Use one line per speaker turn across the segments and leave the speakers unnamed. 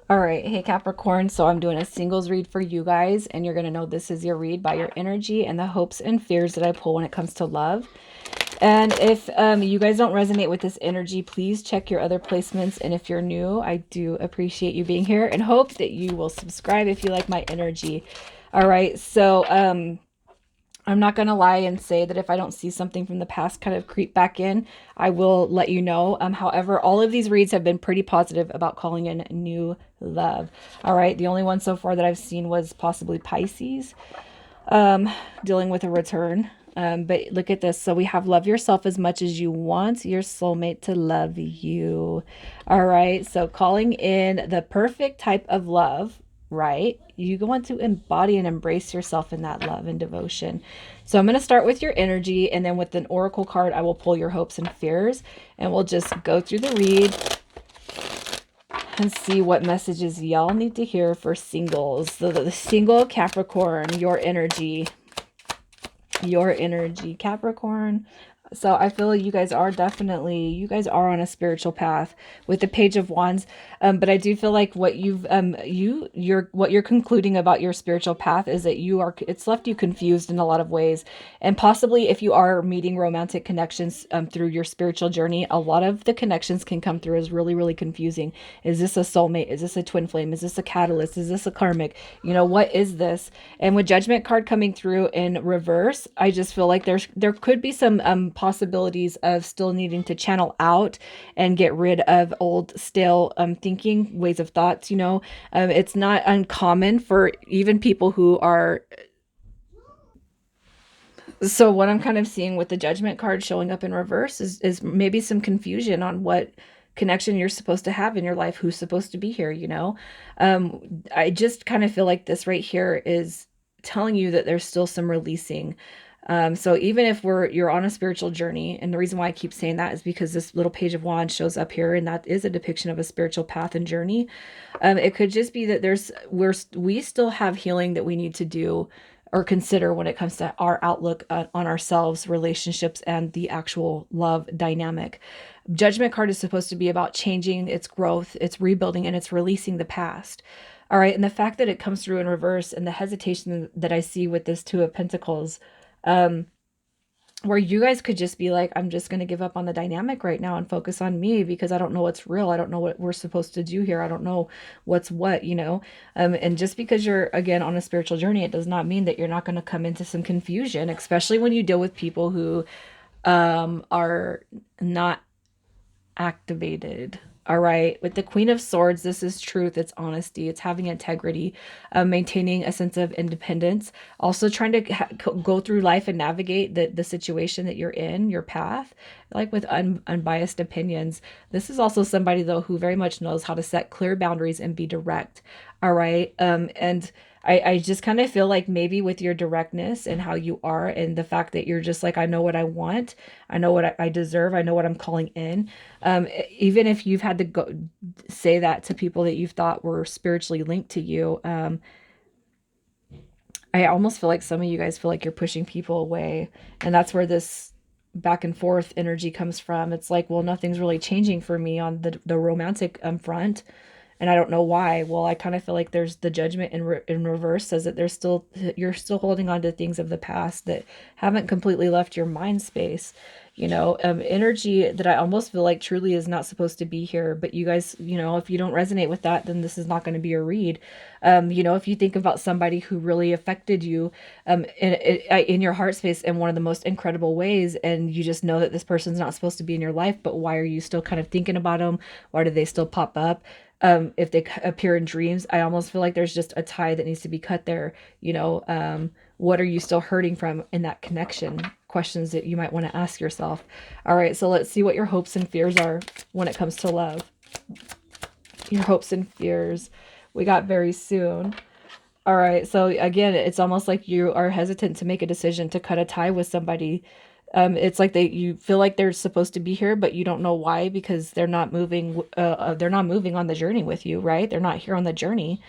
All right, hey Capricorn. So I'm doing a singles read for you guys, and you're going to know this is your read by your energy and the hopes and fears that I pull when it comes to love. And if you guys don't resonate with this energy, please check your other placements. And if you're new, I do appreciate you being here and hope that you will subscribe if you like my energy. All right, so I'm not going to lie and say that if I don't see something from the past kind of creep back in, I will let you know. However, all of these reads have been pretty positive about calling in new love. All right. The only one so far that I've seen was possibly Pisces, dealing with a return. But look at this. So we have love yourself as much as you want your soulmate to love you. All right. So calling in the perfect type of love, right? You want to embody and embrace yourself in that love and devotion. So I'm going to start with your energy, and then with an oracle card, I will pull your hopes and fears, and we'll just go through the read and see what messages y'all need to hear for singles. So the single Capricorn, your energy, Capricorn. So I feel like you guys are on a spiritual path with the Page of Wands. But I do feel like what you're concluding about your spiritual path is that it's left you confused in a lot of ways. And possibly if you are meeting romantic connections through your spiritual journey, a lot of the connections can come through as really, really confusing. Is this a soulmate? Is this a twin flame? Is this a catalyst? Is this a karmic? What is this? And with Judgment card coming through in reverse, I just feel like there could be some possibilities of still needing to channel out and get rid of old stale thinking ways of thoughts. It's not uncommon for even people who are. So what I'm kind of seeing with the Judgment card showing up in reverse is maybe some confusion on what connection you're supposed to have in your life, who's supposed to be here. I just kind of feel like this right here is telling you that there's still some releasing. So even if you're on a spiritual journey, and the reason why I keep saying that is because this little Page of Wands shows up here, and that is a depiction of a spiritual path and journey. It could just be that we still have healing that we need to do or consider when it comes to our outlook on ourselves, relationships, and the actual love dynamic. Judgment card is supposed to be about changing, its growth, its rebuilding, and it's releasing the past. All right. And the fact that it comes through in reverse and the hesitation that I see with this Two of Pentacles, um, where you guys could just be like, I'm just going to give up on the dynamic right now and focus on me because I don't know what's real. I don't know what we're supposed to do here. I don't know what's what. And just because you're, again, on a spiritual journey, it does not mean that you're not going to come into some confusion, especially when you deal with people who are not activated. All right. With the Queen of Swords, this is truth. It's honesty. It's having integrity, maintaining a sense of independence. Also trying to go through life and navigate the situation that you're in, your path, like with unbiased opinions. This is also somebody, though, who very much knows how to set clear boundaries and be direct. All right. And I just kind of feel like maybe with your directness and how you are, and the fact that you're just like, I know what I want, I know what I deserve, I know what I'm calling in. Even if you've had to go say that to people that you've thought were spiritually linked to you, I almost feel like some of you guys feel like you're pushing people away, and that's where this back and forth energy comes from. It's like, well, nothing's really changing for me on the romantic front, and I don't know why. Well, I kind of feel like there's the Judgment in reverse says that you're still holding on to things of the past that haven't completely left your mind space. Energy that I almost feel like truly is not supposed to be here. But you guys, if you don't resonate with that, then this is not going to be a read. If you think about somebody who really affected you in your heart space in one of the most incredible ways, and you just know that this person's not supposed to be in your life, but why are you still kind of thinking about them? Why do they still pop up? If they appear in dreams, I almost feel like there's just a tie that needs to be cut there. What are you still hurting from in that connection? Questions that you might want to ask yourself. All right, so let's see what your hopes and fears are when it comes to love. Your hopes and fears. We got very soon. All right, so again, it's almost like you are hesitant to make a decision to cut a tie with somebody. It's like you feel like they're supposed to be here, but you don't know why, because they're not moving. They're not moving on the journey with you, right? They're not here on the journey.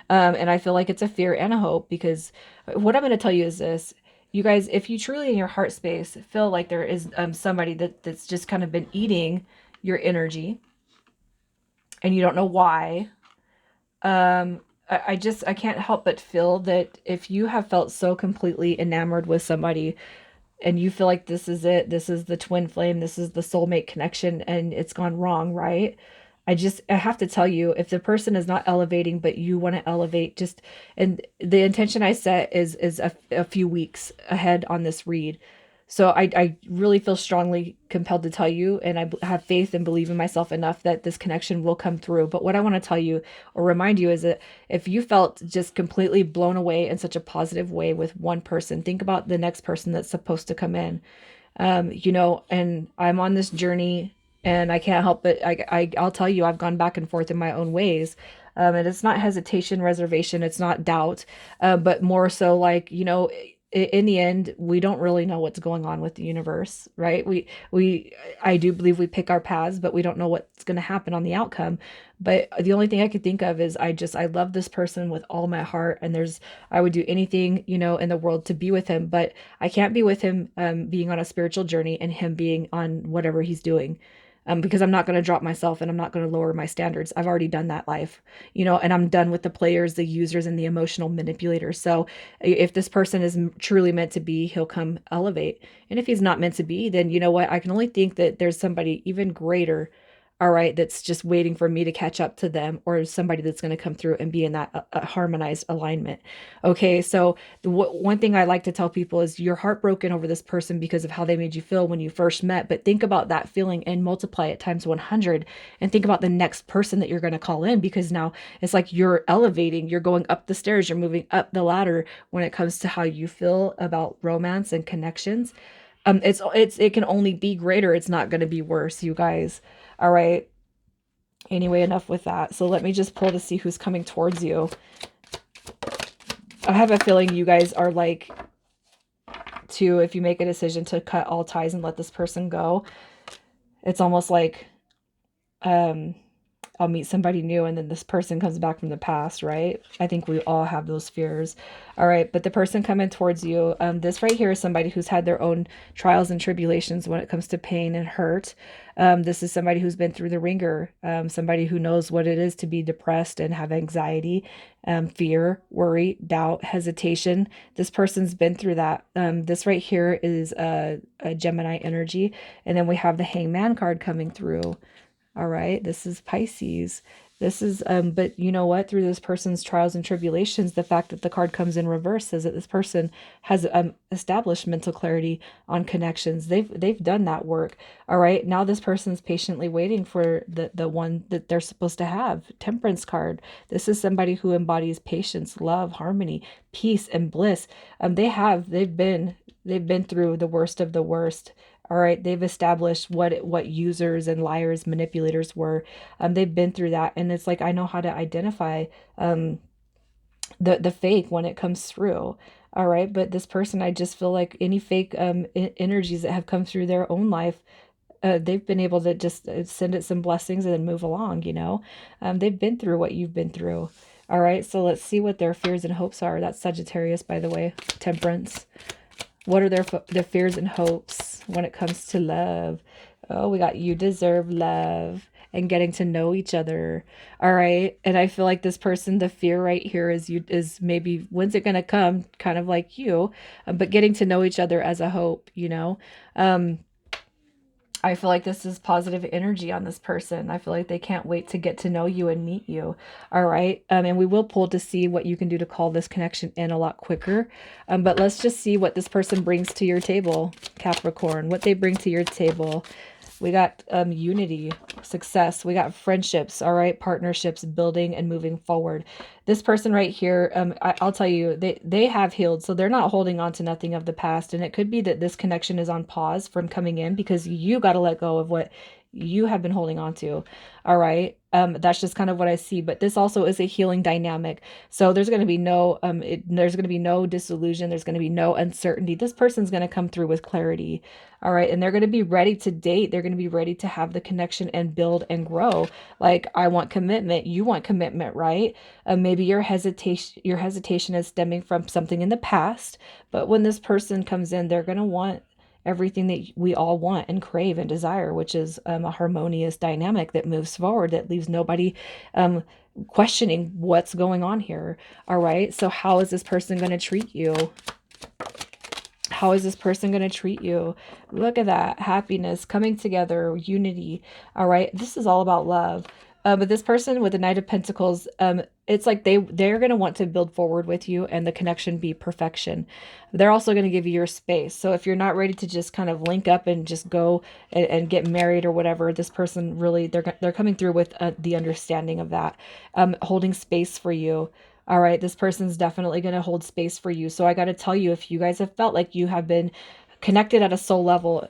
And I feel like it's a fear and a hope, because what I'm going to tell you is this. You guys, if you truly in your heart space feel like there is somebody that's just kind of been eating your energy and you don't know why, I can't help but feel that if you have felt so completely enamored with somebody and you feel like this is it, this is the twin flame, this is the soulmate connection, and it's gone wrong, right? I have to tell you, if the person is not elevating, but you want to elevate, just, and the intention I set is a few weeks ahead on this read. So I really feel strongly compelled to tell you, and have faith and believe in myself enough that this connection will come through. But what I want to tell you or remind you is that if you felt just completely blown away in such a positive way with one person, think about the next person that's supposed to come in. And I'm on this journey, and I can't help but I'll tell you, I've gone back and forth in my own ways. And it's not hesitation, reservation, it's not doubt, but more so like, in the end, we don't really know what's going on with the universe, right? I do believe we pick our paths, but we don't know what's going to happen on the outcome. But the only thing I could think of is I love this person with all my heart, and I would do anything, in the world to be with him, but I can't be with him, being on a spiritual journey and him being on whatever he's doing. Because I'm not going to drop myself and I'm not going to lower my standards. I've already done that life, and I'm done with the players, the users, and the emotional manipulators. So if this person is truly meant to be, he'll come elevate. And if he's not meant to be, then you know what? I can only think that there's somebody even greater, all right, that's just waiting for me to catch up to them, or somebody that's going to come through and be in that harmonized alignment. Okay, so one thing I like to tell people is you're heartbroken over this person because of how they made you feel when you first met, but think about that feeling and multiply it times 100, and think about the next person that you're going to call in, because now it's like you're elevating, you're going up the stairs, you're moving up the ladder when it comes to how you feel about romance and connections. It can only be greater. It's not going to be worse, you guys. All right. Anyway, enough with that. So let me just pull to see who's coming towards you. I have a feeling you guys are like, if you make a decision to cut all ties and let this person go, it's almost like, um, I'll meet somebody new and then this person comes back from the past, right? I think we all have those fears. All right, but the person coming towards you, this right here is somebody who's had their own trials and tribulations when it comes to pain and hurt. This is somebody who's been through the ringer, somebody who knows what it is to be depressed and have anxiety, fear, worry, doubt, hesitation. This person's been through that. This right here is a Gemini energy. And then we have the Hangman card coming through. All right, this is Pisces. This is, but you know what? Through this person's trials and tribulations, the fact that the card comes in reverse says that this person has established mental clarity on connections. They've done that work. All right, now this person's patiently waiting for the one that they're supposed to have. Temperance card. This is somebody who embodies patience, love, harmony, peace, and bliss. They've been through the worst of the worst. All right, they've established what users and liars, manipulators were. They've been through that, and it's like I know how to identify the fake when it comes through. All right, but this person, I just feel like any fake energies that have come through their own life, they've been able to just send it some blessings and then move along. They've been through what you've been through. All right, so let's see what their fears and hopes are. That's Sagittarius, by the way. Temperance. What are their fears and hopes when it comes to love? Oh, we got you deserve love and getting to know each other. All right. And I feel like this person, the fear right here is maybe when's it going to come, kind of like you, but getting to know each other as a hope. I feel like this is positive energy on this person. I feel like they can't wait to get to know you and meet you. All right. And we will pull to see what you can do to call this connection in a lot quicker. But let's just see what this person brings to your table, Capricorn, what they bring to your table. We got unity, success. We got friendships, all right, partnerships, building and moving forward. This person right here, I'll tell you, they have healed, so they're not holding on to nothing of the past. And it could be that this connection is on pause from coming in because you got to let go of what you have been holding on to. All right. That's just kind of what I see. But this also is a healing dynamic. So there's going to be there's going to be no disillusion. There's going to be no uncertainty. This person's going to come through with clarity. All right. And they're going to be ready to date. They're going to be ready to have the connection and build and grow. Like, I want commitment. You want commitment, right? Maybe your hesitation is stemming from something in the past. But when this person comes in, they're going to want everything that we all want and crave and desire, which is a harmonious dynamic that moves forward, that leaves nobody um, questioning what's going on here. All right. So, how is this person going to treat you? How is this person going to treat you? Look at that. Happiness, coming together, unity. All right. This is all about love. But this person with the Knight of Pentacles, it's like they're going to want to build forward with you and the connection be perfection. They're also going to give you your space. So if you're not ready to just kind of link up and just go and get married or whatever, this person really, they're coming through with the understanding of that, holding space for you. All right, this person's definitely going to hold space for you. So I got to tell you, if you guys have felt like you have been connected at a soul level,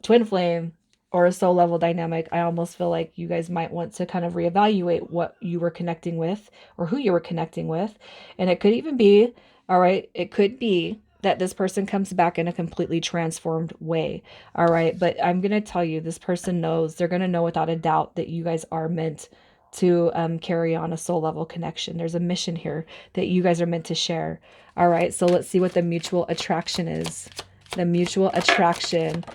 twin flame, or a soul level dynamic, I almost feel like you guys might want to kind of reevaluate what you were connecting with or who you were connecting with. And it could even be, all right, it could be that this person comes back in a completely transformed way. All right, but I'm going to tell you, this person knows, they're going to know without a doubt that you guys are meant to carry on a soul level connection. There's a mission here that you guys are meant to share. All right, so let's see what the mutual attraction is. The mutual attraction.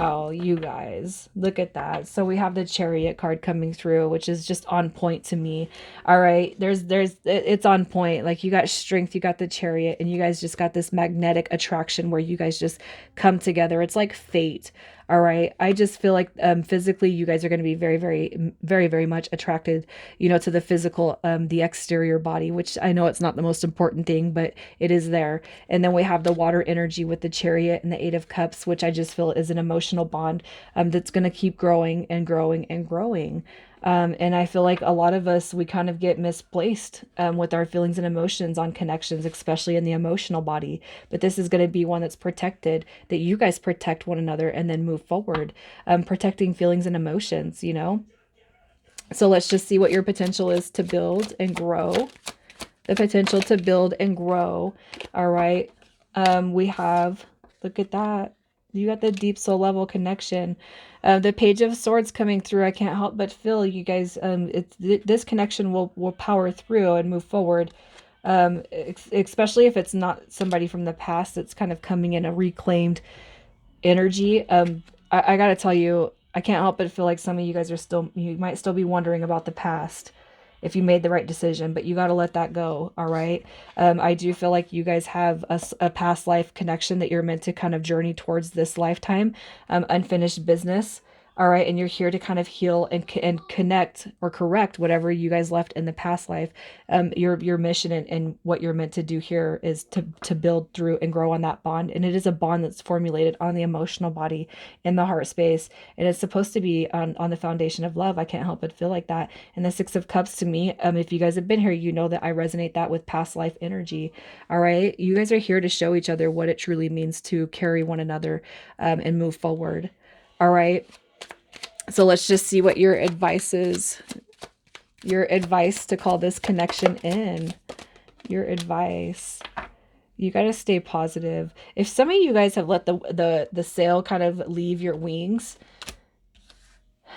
Oh, you guys, look at that. So we have the Chariot card coming through, which is just on point to me. All right, it's on point. Like, you got strength, you got the Chariot, and you guys just got this magnetic attraction where you guys just come together. It's like fate. All right, I just feel like physically you guys are going to be very, very, very, very much attracted, to the physical, the exterior body, which I know it's not the most important thing, but it is there. And then we have the water energy with the Chariot and the Eight of Cups, which I just feel is an emotional bond that's going to keep growing and growing and growing. And I feel like a lot of us, we kind of get misplaced with our feelings and emotions on connections, especially in the emotional body. But this is going to be one that's protected, that you guys protect one another and then move forward, protecting feelings and emotions. So let's just see what your potential is to build and grow. The potential to build and grow. All right. We have, look at that. You got the deep soul level connection. The Page of Swords coming through. I can't help but feel you guys, this connection will power through and move forward. Especially if it's not somebody from the past that's kind of coming in a reclaimed energy. I gotta tell you, I can't help but feel like some of you guys you might still be wondering about the past if you made the right decision, but you got to let that go. All right. I do feel like you guys have a past life connection that you're meant to kind of journey towards this lifetime, unfinished business. All right. And you're here to kind of heal and connect or correct whatever you guys left in the past life. Your mission and what you're meant to do here is to build through and grow on that bond. And it is a bond that's formulated on the emotional body in the heart space. And it's supposed to be on the foundation of love. I can't help but feel like that. And the Six of Cups to me, if you guys have been here, you know that I resonate that with past life energy. All right. You guys are here to show each other what it truly means to carry one another and move forward. All right. So let's just see what your advice is. Your advice to call this connection in. Your advice. You got to stay positive. If some of you guys have let the sail kind of leave your wings,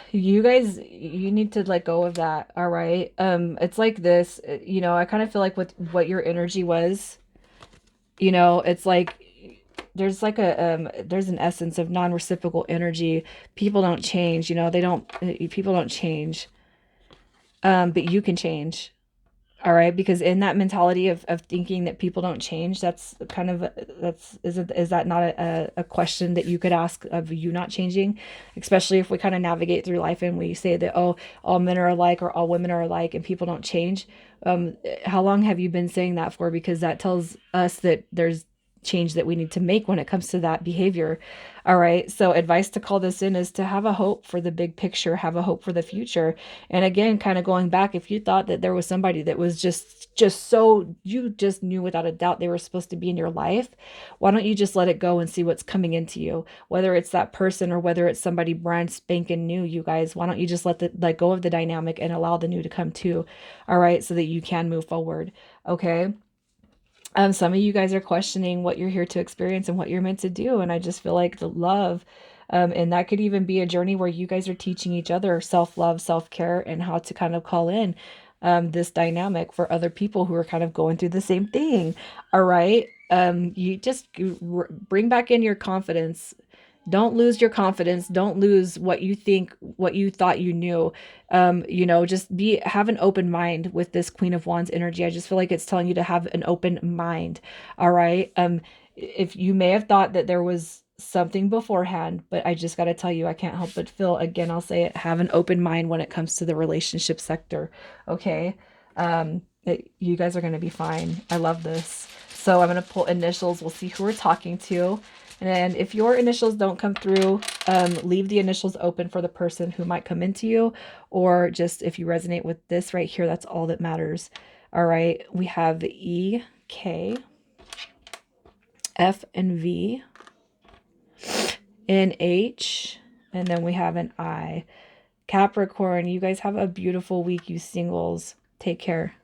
you need to let go of that. All right. It's like this, I kind of feel like with what your energy was, it's like, there's like there's an essence of non-reciprocal energy. People don't change, people don't change. But you can change. All right. Because in that mentality of thinking that people don't change, that's kind of, is that not a question that you could ask of you not changing? Especially if we kind of navigate through life and we say that, oh, all men are alike or all women are alike and people don't change. How long have you been saying that for? Because that tells us that there's change that we need to make when it comes to that behavior. All right. So advice to call this in is to have a hope for the big picture, have a hope for the future. And again, kind of going back, if you thought that there was somebody that was just so, you just knew without a doubt they were supposed to be in your life, why don't you just let it go and see what's coming into you? Whether it's that person or whether it's somebody brand spanking new, you guys, why don't you just let go of the dynamic and allow the new to come too? All right. So that you can move forward. Okay. Some of you guys are questioning what you're here to experience and what you're meant to do. And I just feel like the love, and that could even be a journey where you guys are teaching each other self-love, self-care, and how to kind of call in this dynamic for other people who are kind of going through the same thing. All right. You just bring back in your confidence. Don't lose your confidence. Don't lose what you think, what you thought you knew. Just have an open mind with this Queen of Wands energy. I just feel like it's telling you to have an open mind. All right. If you may have thought that there was something beforehand, but I just got to tell you, I can't help but feel, again, I'll say it, have an open mind when it comes to the relationship sector. Okay. You guys are going to be fine. I love this. So I'm going to pull initials. We'll see who we're talking to. And if your initials don't come through, leave the initials open for the person who might come into you, or just if you resonate with this right here, that's all that matters. All right. We have the E, K, F, and V, N, H, and then we have an I. Capricorn, you guys have a beautiful week, you singles. Take care.